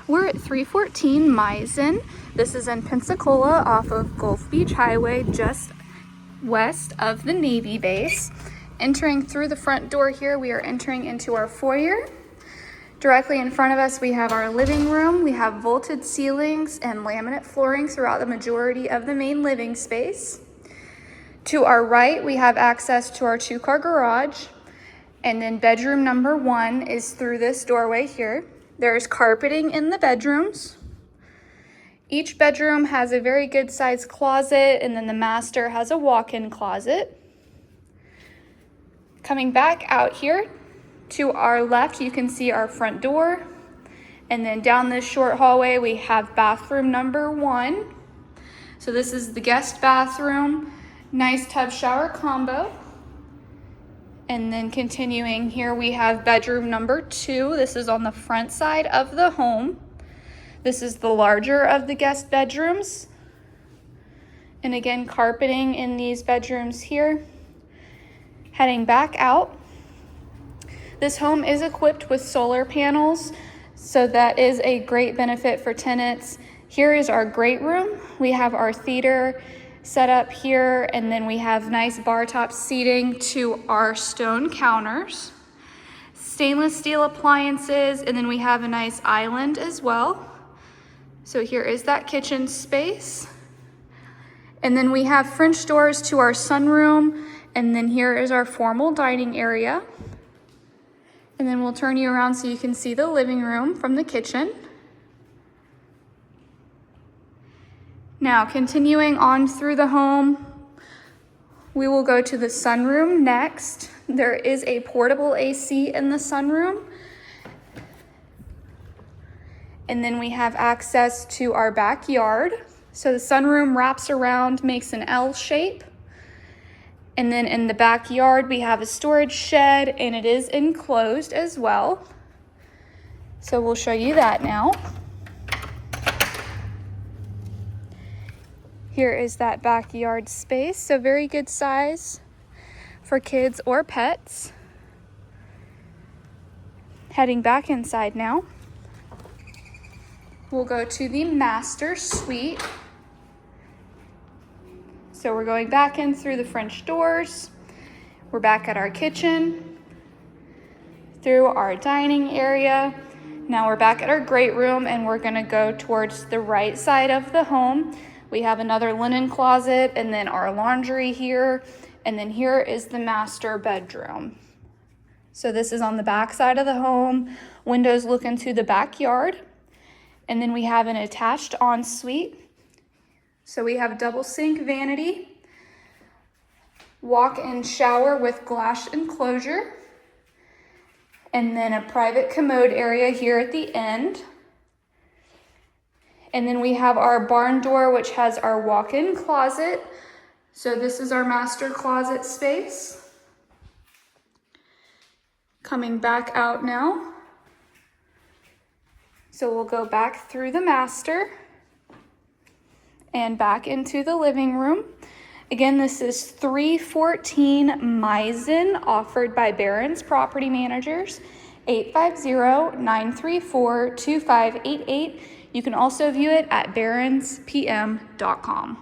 We're at 314 Mizzen. This is in Pensacola off of Gulf Beach Highway, just west of the Navy base. Entering through the front door here, we are entering into our foyer. Directly in front of us, we have our living room. We have vaulted ceilings and laminate flooring throughout the majority of the main living space. To our right, we have access to our 2-car garage. And then bedroom number 1 is through this doorway here. There's carpeting in the bedrooms. Each bedroom has a very good sized closet, and then the master has a walk-in closet. Coming back out here, to our left, you can see our front door. And then down this short hallway, we have bathroom number 1. So this is the guest bathroom, nice tub shower combo. And then continuing here, we have bedroom number 2. This is on the front side of the home. This is the larger of the guest bedrooms. And again, carpeting in these bedrooms here. Heading back out. This home is equipped with solar panels, so that is a great benefit for tenants. Here is our great room. We have our theater set up here, and then we have nice bar top seating to our stone counters, stainless steel appliances, and then we have a nice island as well. So here is that kitchen space. And then we have French doors to our sunroom, and then here is our formal dining area. And then we'll turn you around so you can see the living room from the kitchen. Now, continuing on through the home, we will go to the sunroom next. There is a portable AC in the sunroom. And then we have access to our backyard. So the sunroom wraps around, makes an L shape. And then in the backyard, we have a storage shed, and it is enclosed as well. So we'll show you that now. Here is that backyard space, so very good size for kids or pets. Heading back inside now. We'll go to the master suite. So we're going back in through the French doors. We're back at our kitchen, through our dining area. Now we're back at our great room, and we're gonna go towards the right side of the home. We have another linen closet, and then our laundry here, and then here is the master bedroom. So this is on the back side of the home. Windows look into the backyard, and then we have an attached ensuite. So we have double sink vanity, walk-in shower with glass enclosure, and then a private commode area here at the end. And then we have our barn door, which has our walk-in closet. So this is our master closet space. Coming back out now. So we'll go back through the master and back into the living room. Again, this is 314 Mizzen, offered by Barrons Property Managers, 850-934-2588. You can also view it at BarronsPM.com.